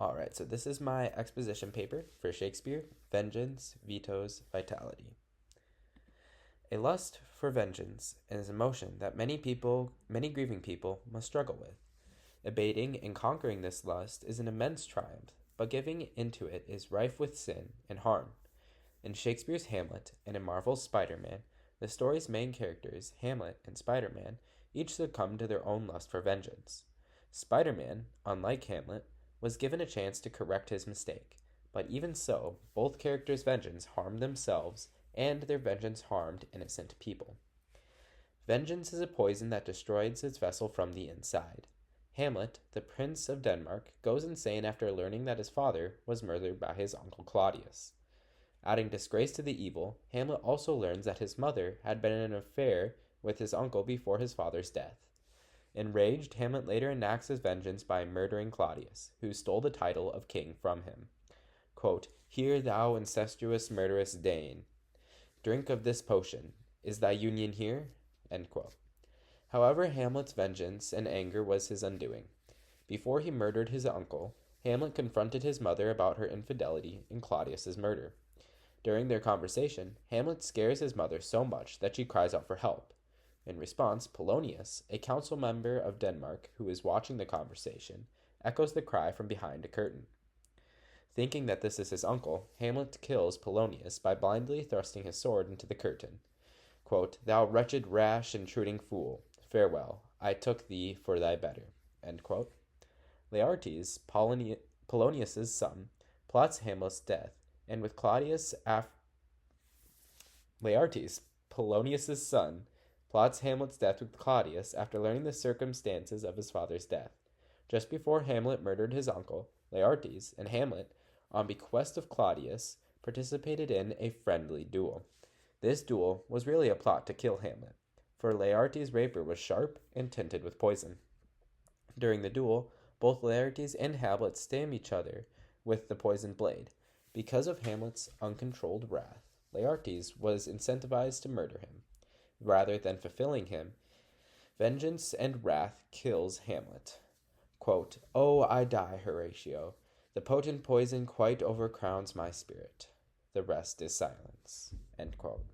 All right, so this is my exposition paper for Shakespeare, Vengeance, Vetoes, Vitality. A lust for vengeance is an emotion that many grieving people, must struggle with. Abating and conquering this lust is an immense triumph, but giving into it is rife with sin and harm. In Shakespeare's Hamlet and in Marvel's Spider-Man, the story's main characters, Hamlet and Spider-Man, each succumb to their own lust for vengeance. Spider-Man, unlike Hamlet, was given a chance to correct his mistake, but even so, both characters' vengeance harmed themselves, and their vengeance harmed innocent people. Vengeance is a poison that destroys its vessel from the inside. Hamlet, the Prince of Denmark, goes insane after learning that his father was murdered by his uncle Claudius. Adding disgrace to the evil, Hamlet also learns that his mother had been in an affair with his uncle before his father's death. Enraged, Hamlet later enacts his vengeance by murdering Claudius, who stole the title of king from him. Quote, "Hear thou incestuous murderous Dane. Drink of this potion. Is thy union here?" End quote. However, Hamlet's vengeance and anger was his undoing. Before he murdered his uncle, Hamlet confronted his mother about her infidelity in Claudius's murder. During their conversation, Hamlet scares his mother so much that she cries out for help. In response, Polonius, a council member of Denmark who is watching the conversation, echoes the cry from behind a curtain. Thinking that this is his uncle, Hamlet kills Polonius by blindly thrusting his sword into the curtain. Quote, "Thou wretched, rash, intruding fool, farewell, I took thee for thy better." End quote. Laertes, Polonius's son, plots Hamlet's death, and with Laertes, Polonius's son, plots Hamlet's death with Claudius after learning the circumstances of his father's death. Just before Hamlet murdered his uncle, Laertes and Hamlet, on bequest of Claudius, participated in a friendly duel. This duel was really a plot to kill Hamlet, for Laertes' rapier was sharp and tinted with poison. During the duel, both Laertes and Hamlet stab each other with the poisoned blade. Because of Hamlet's uncontrolled wrath, Laertes was incentivized to murder him. Rather than fulfilling him, vengeance and wrath kills Hamlet. Quote, "Oh, I die, Horatio. The potent poison quite overcrowns my spirit. The rest is silence." End quote.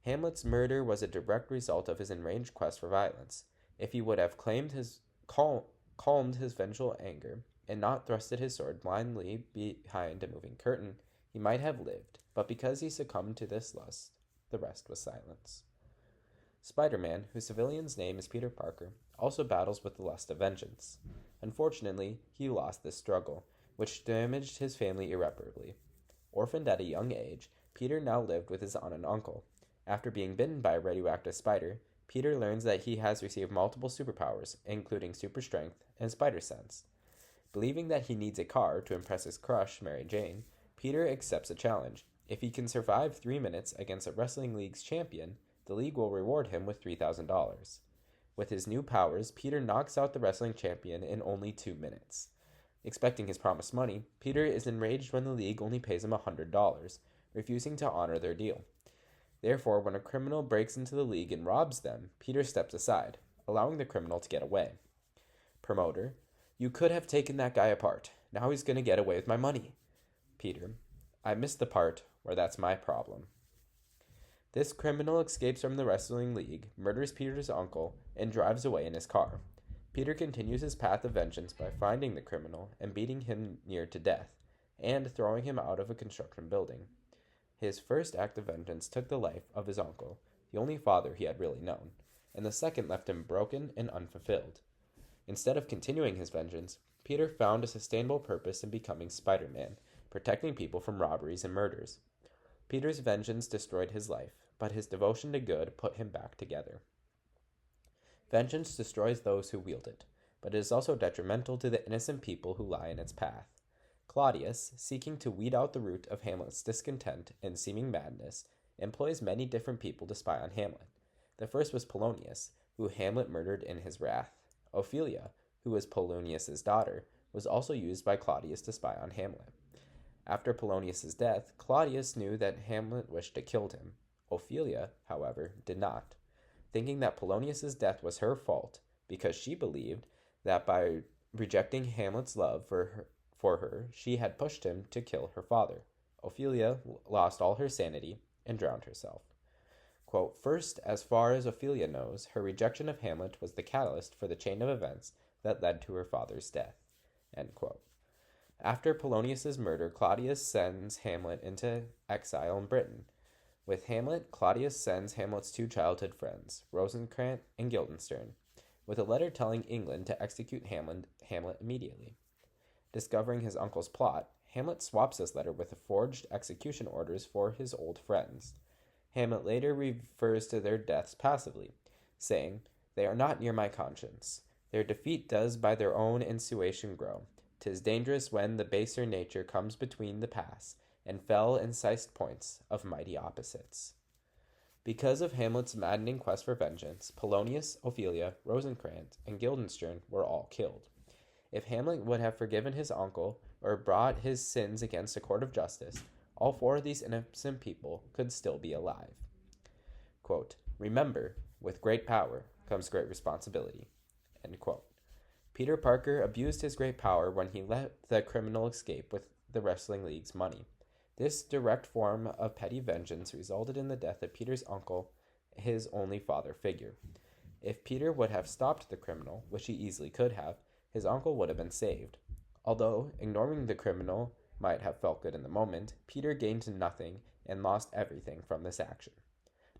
Hamlet's murder was a direct result of his enraged quest for violence. If he would have calmed his vengeful anger and not thrusted his sword blindly behind a moving curtain, he might have lived, but because he succumbed to this lust, the rest was silence. Spider-Man, whose civilian's name is Peter Parker, also battles with the lust of vengeance. Unfortunately, he lost this struggle, which damaged his family irreparably. Orphaned at a young age, Peter now lived with his aunt and uncle. After being bitten by a radioactive spider, Peter learns that he has received multiple superpowers, including super strength and spider sense. Believing that he needs a car to impress his crush, Mary Jane, Peter accepts a challenge. If he can survive 3 minutes against a wrestling league's champion, the league will reward him with $3,000. With his new powers, Peter knocks out the wrestling champion in only 2 minutes. Expecting his promised money, Peter is enraged when the league only pays him $100, refusing to honor their deal. Therefore, when a criminal breaks into the league and robs them, Peter steps aside, allowing the criminal to get away. Promoter, "You could have taken that guy apart. Now he's going to get away with my money." Peter, "I missed the part where that's my problem." This criminal escapes from the wrestling league, murders Peter's uncle, and drives away in his car. Peter continues his path of vengeance by finding the criminal and beating him near to death, and throwing him out of a construction building. His first act of vengeance took the life of his uncle, the only father he had really known, and the second left him broken and unfulfilled. Instead of continuing his vengeance, Peter found a sustainable purpose in becoming Spider-Man, protecting people from robberies and murders. Peter's vengeance destroyed his life, but his devotion to good put him back together. Vengeance destroys those who wield it, but it is also detrimental to the innocent people who lie in its path. Claudius, seeking to weed out the root of Hamlet's discontent and seeming madness, employs many different people to spy on Hamlet. The first was Polonius, who Hamlet murdered in his wrath. Ophelia, who was Polonius's daughter, was also used by Claudius to spy on Hamlet. After Polonius's death, Claudius knew that Hamlet wished to kill him. Ophelia, however, did not. Thinking that Polonius's death was her fault, because she believed that by rejecting Hamlet's love for her, she had pushed him to kill her father. Ophelia lost all her sanity and drowned herself. Quote, first, as far as Ophelia knows, her rejection of Hamlet was the catalyst for the chain of events that led to her father's death. End quote. After Polonius's murder, Claudius sends Hamlet into exile in Britain. With Hamlet, Claudius sends Hamlet's two childhood friends, Rosencrantz and Guildenstern, with a letter telling England to execute Hamlet immediately. Discovering his uncle's plot, Hamlet swaps this letter with the forged execution orders for his old friends. Hamlet later refers to their deaths passively, saying, "They are not near my conscience. Their defeat does by their own insuation grow. 'Tis dangerous when the baser nature comes between the pass, and fell incised points of mighty opposites." Because of Hamlet's maddening quest for vengeance, Polonius, Ophelia, Rosencrantz, and Guildenstern were all killed. If Hamlet would have forgiven his uncle or brought his sins against a court of justice, all four of these innocent people could still be alive. Quote, remember, with great power comes great responsibility. End quote. Peter Parker abused his great power when he let the criminal escape with the Wrestling League's money. This direct form of petty vengeance resulted in the death of Peter's uncle, his only father figure. If Peter would have stopped the criminal, which he easily could have, his uncle would have been saved. Although ignoring the criminal might have felt good in the moment, Peter gained nothing and lost everything from this action.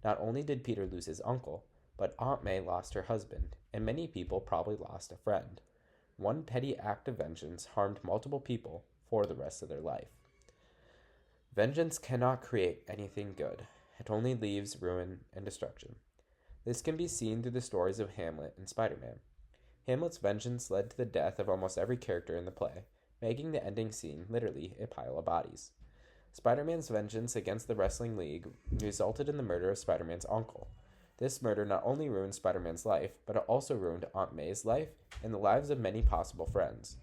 Not only did Peter lose his uncle, but Aunt May lost her husband, and many people probably lost a friend. One petty act of vengeance harmed multiple people for the rest of their life. Vengeance cannot create anything good. It only leaves ruin and destruction. This can be seen through the stories of Hamlet and Spider-Man. Hamlet's vengeance led to the death of almost every character in the play, making the ending scene literally a pile of bodies. Spider-Man's vengeance against the Wrestling League resulted in the murder of Spider-Man's uncle. This murder not only ruined Spider-Man's life, but it also ruined Aunt May's life and the lives of many possible friends.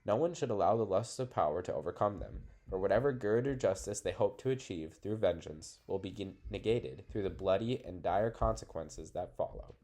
No one should allow the lusts of power to overcome them, for whatever good or justice they hope to achieve through vengeance will be negated through the bloody and dire consequences that follow.